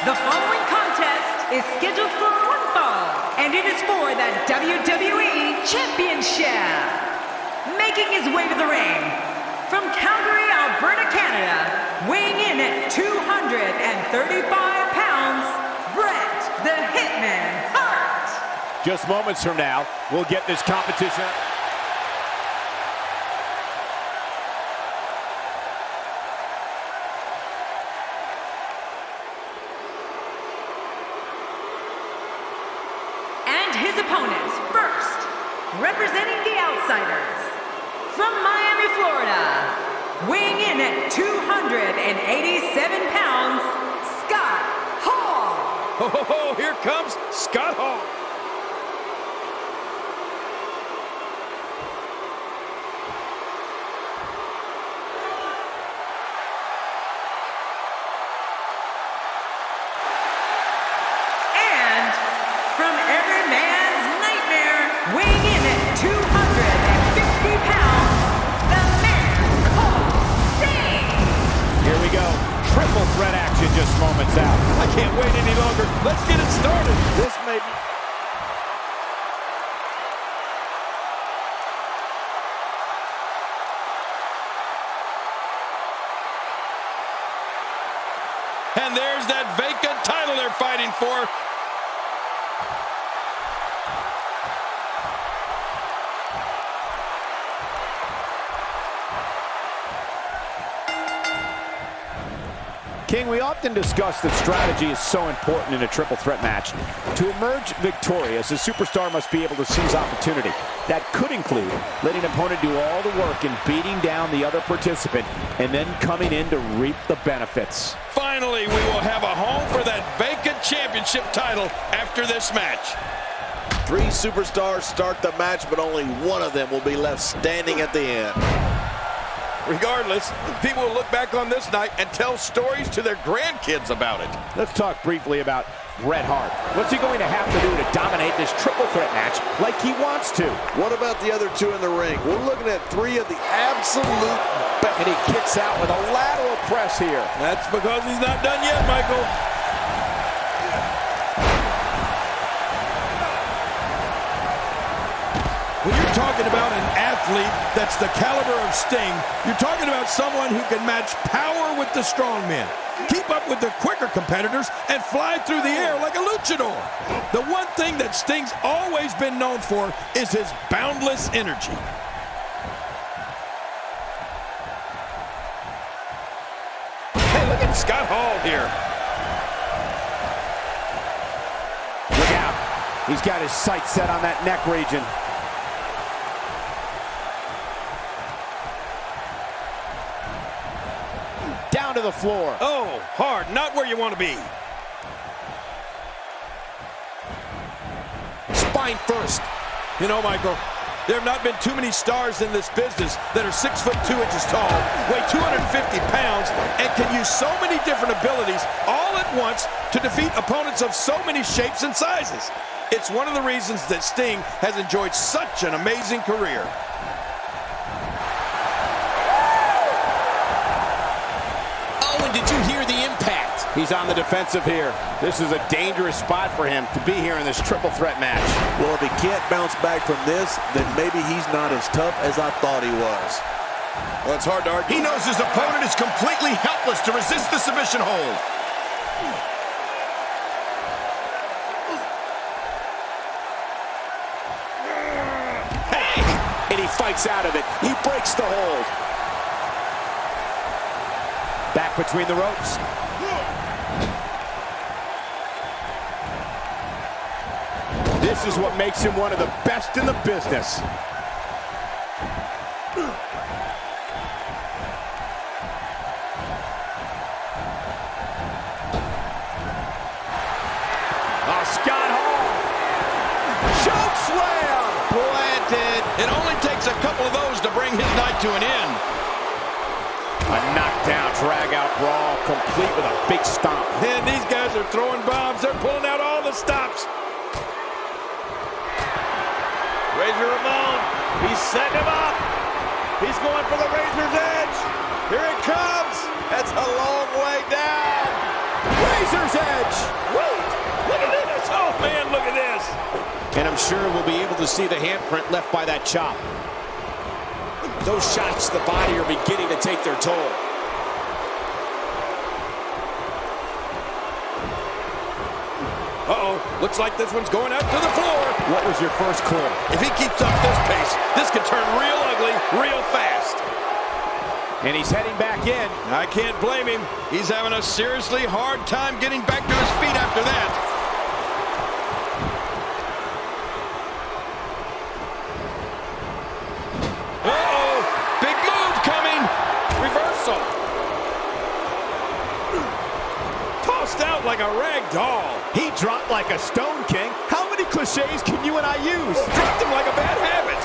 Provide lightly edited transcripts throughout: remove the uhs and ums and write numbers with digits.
The following contest is scheduled for one fall, and it is for the WWE Championship. Making his way to the ring, from Calgary, Alberta, Canada, weighing in at 235 pounds, Bret the Hitman Hart. Just moments from now, we'll get this competition. And his opponents, first, representing the Outsiders, from Miami, Florida, weighing in at 287 pounds, Scott Hall. Oh, here comes Scott Hall. And from every man's nightmare, weighing in at 250 pounds, the man called Sting. Here we go. Triple threat action just moments out. I can't wait any longer. Let's get it started. This may be... And there's that vacant title they're fighting for. King, we often discuss that strategy is so important in a triple threat match. To emerge victorious, a superstar must be able to seize opportunity. That could include letting an opponent do all the work in beating down the other participant and then coming in to reap the benefits. Finally, we will have a home for that vacant championship title after this match. 3 superstars start the match, but only one of them will be left standing at the end. Regardless, people will look back on this night and tell stories to their grandkids about it. Let's talk briefly about Bret Hart. What's he going to have to do to dominate this triple threat match like he wants to? What about the other 2 in the ring? We're looking at 3 of the absolute best. And he kicks out with a lateral press here. That's because he's not done yet, Michael. When you're talking about an athlete that's the caliber of Sting, you're talking about someone who can match power with the strongmen, keep up with the quicker competitors, and fly through the air like a luchador. The one thing that Sting's always been known for is his boundless energy. Hey, look at Scott Hall here. Look out. He's got his sights set on that neck region. Down to the floor. Oh, hard, not where you want to be. Spine first. You know, Michael, there have not been too many stars in this business that are 6'2" tall, weigh 250 pounds, and can use so many different abilities all at once to defeat opponents of so many shapes and sizes. It's one of the reasons that Sting has enjoyed such an amazing career. Did you hear the impact? He's on the defensive here. This is a dangerous spot for him to be here in this triple threat match. Well, if he can't bounce back from this, then maybe he's not as tough as I thought he was. Well, it's hard to argue. He knows his opponent is completely helpless to resist the submission hold. Hey! And he fights out of it. He breaks the hold. Back between the ropes. This is what makes him one of the best in the business. Oh, Scott Hall. Choke slam. Planted. It only takes a couple of those to bring his night to an end. A knockdown, drag-out brawl, complete with a big stomp. And these guys are throwing bombs. They're pulling out all the stops. Razor Ramon, he's setting him up. He's going for the razor's edge. Here it comes. That's a long way down. Razor razor's edge. Wait, look at this. Oh, man, look at this. And I'm sure we'll be able to see the handprint left by that chop. Those shots to the body are beginning to take their toll. Uh-oh, looks like this one's going out to the floor. What was your first clue? If he keeps up this pace, this could turn real ugly real fast. And he's heading back in. I can't blame him. He's having a seriously hard time getting back to his feet after that. Uh-oh, big move coming. Reversal. Tossed out like a rag doll. He dropped like a stone, King. How many cliches can you and I use? Dropped him like a bad habit.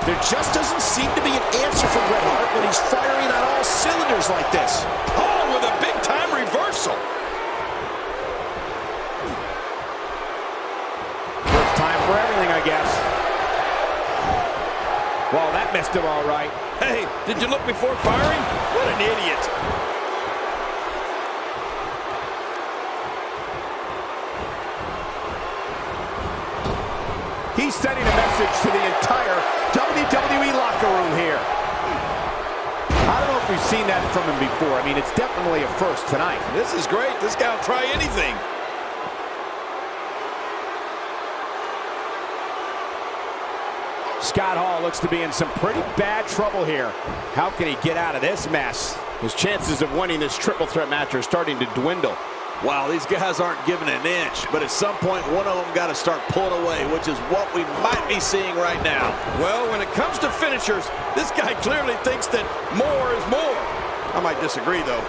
There just doesn't seem to be an answer from Bret Hart when he's firing on all cylinders like this. Hall with a big-time reversal. First time for everything, I guess. Well, that missed him all right. Hey, did you look before firing? What an idiot. He's sending a message to the entire WWE locker room here. I don't know if we've seen that from him before. I mean, it's definitely a first tonight. This is great. This guy will try anything. Scott Hall looks to be in some pretty bad trouble here. How can he get out of this mess? His chances of winning this triple threat match are starting to dwindle. Wow, these guys aren't giving an inch, but at some point, one of them got to start pulling away, which is what we might be seeing right now. Well, when it comes to finishers, this guy clearly thinks that more is more. I might disagree, though.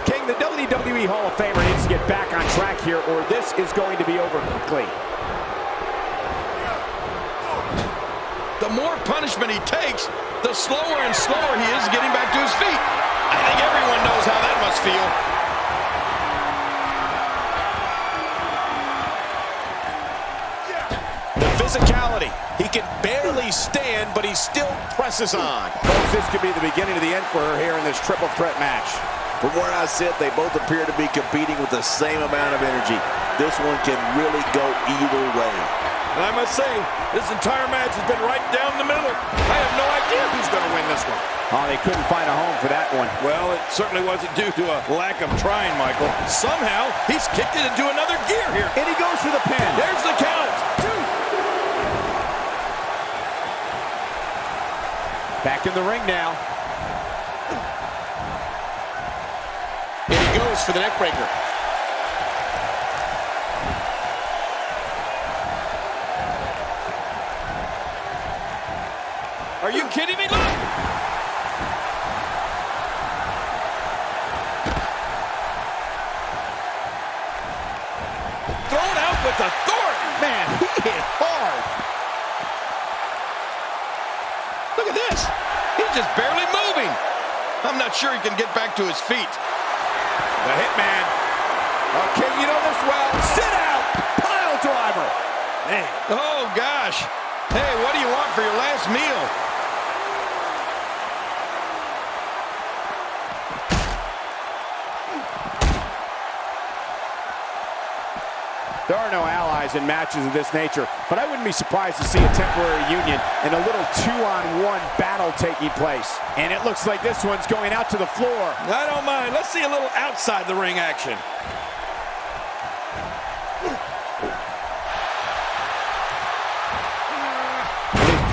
King, the WWE Hall of Famer needs to get back on track here, or this is going to be over quickly. The more punishment he takes, the slower and slower he is getting back to his feet. I think everyone knows how that must feel. Physicality. He can barely stand, but he still presses on. Folks, this could be the beginning of the end for her here in this triple threat match. From where I sit, they both appear to be competing with the same amount of energy. This one can really go either way. And I must say, this entire match has been right down the middle. I have no idea who's going to win this one. Oh, they couldn't find a home for that one. Well, it certainly wasn't due to a lack of trying, Michael. Somehow, he's kicked it into another gear here. And he goes for the pin. There's the count. Back in the ring now. And he goes for the neck breaker. Are you kidding me? Look! Thrown out with authority. Man, he hit hard. Look at this. He's just barely moving. I'm not sure he can get back to his feet. The Hitman. Okay, you know this well. Sit out. Pile driver. Man. Oh, gosh. Hey, what do you want for your last meal? There are no allies in matches of this nature, but I wouldn't be surprised to see a temporary union and a little two-on-one battle taking place. And it looks like this one's going out to the floor. I don't mind. Let's see a little outside the ring action.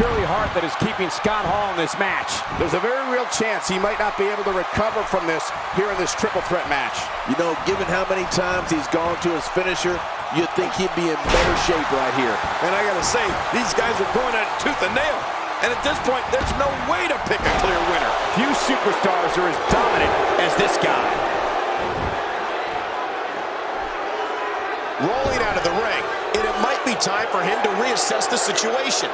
Purely Hart that is keeping Scott Hall in this match. There's a very real chance he might not be able to recover from this here in this triple threat match. You know, given how many times he's gone to his finisher, you'd think he'd be in better shape right here. And I gotta say, these guys are going at it tooth and nail. And at this point, there's no way to pick a clear winner. Few superstars are as dominant as this guy. Rolling out of the ring, and it might be time for him to reassess the situation.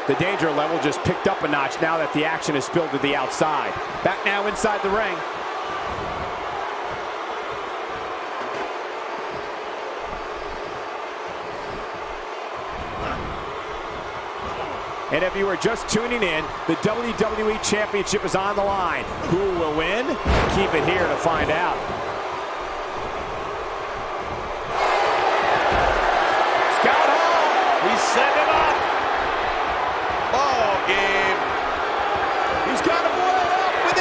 The danger level just picked up a notch now that the action has spilled to the outside. Back now inside the ring. And if you are just tuning in, the WWE Championship is on the line. Who will win? Keep it here to find out. Scott Hall, he's setting him up. Ball game. He's got him right up with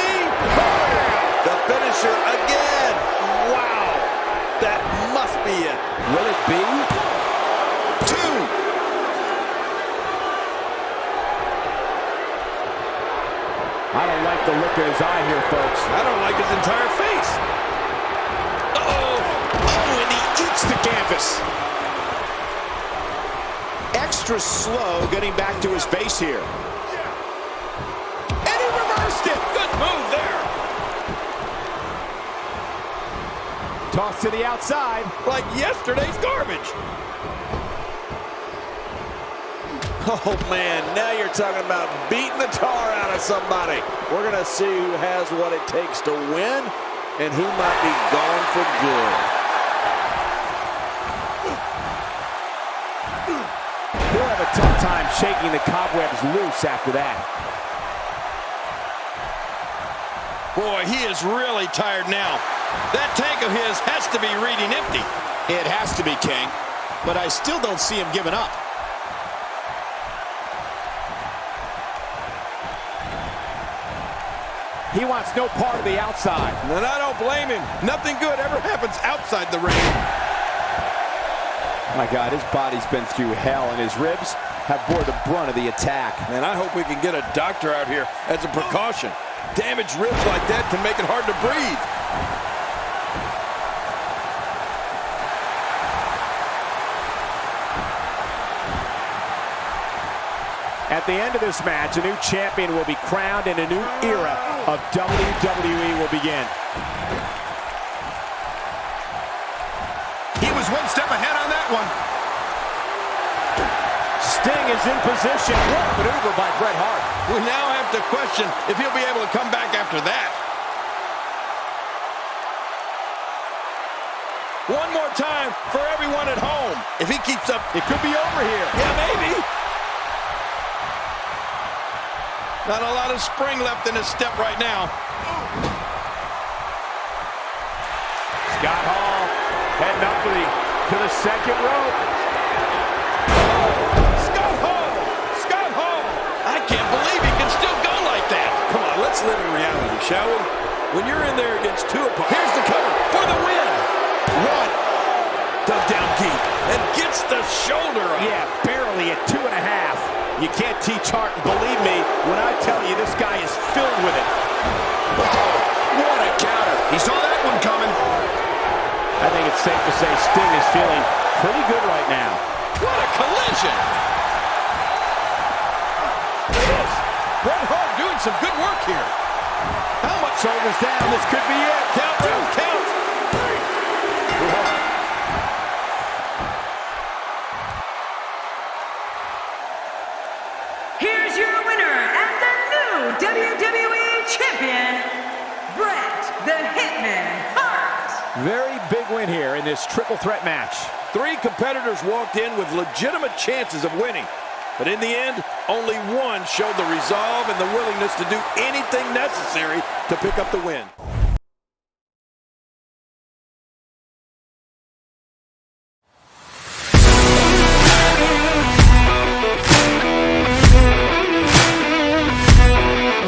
The finisher again. Wow. That must be it. Will it be? 2. I don't like the look in his eye here, folks. I don't like his entire face. Uh-oh. Oh, and he eats the canvas. Extra slow getting back to his base here. And he reversed it. Good move there. Toss to the outside. Like yesterday's garbage. Oh, man, now you're talking about beating the tar out of somebody. We're going to see who has what it takes to win and who might be gone for good. He'll have a tough time shaking the cobwebs loose after that. Boy, he is really tired now. That tank of his has to be reading empty. It has to be, King. But I still don't see him giving up. He wants no part of the outside. And I don't blame him. Nothing good ever happens outside the ring. My God, his body's been through hell, and his ribs have bore the brunt of the attack. And I hope we can get a doctor out here as a precaution. Damaged ribs like that can make it hard to breathe. At the end of this match, a new champion will be crowned and a new era of WWE will begin. He was one step ahead on that one. Sting is in position. What a maneuver by Bret Hart. We now have to question if he'll be able to come back after that. One more time for everyone at home. If he keeps up, It could be over here. yeah, maybe. Not a lot of spring left in his step right now. Scott Hall heading up to the second rope. Scott Hall! Scott Hall! I can't believe he can still go like that. Come on, let's live in reality, shall we? When you're in there against two opponents, here's the cover for the win. One. Dug down deep and gets the shoulder up. Yeah, barely at 2.5. You can't teach Hart, and believe me when I tell you this guy is filled with it. What a counter. He saw that one coming. I think it's safe to say Sting is feeling pretty good right now. What a collision! Yes, Bret Hart doing some good work here. How much? Shoulders down, this could be it. Count, two, count. Here's your winner and the new WWE Champion, Bret the Hitman Hart. Very big win here in this triple threat match. 3 competitors walked in with legitimate chances of winning. But in the end, only one showed the resolve and the willingness to do anything necessary to pick up the win.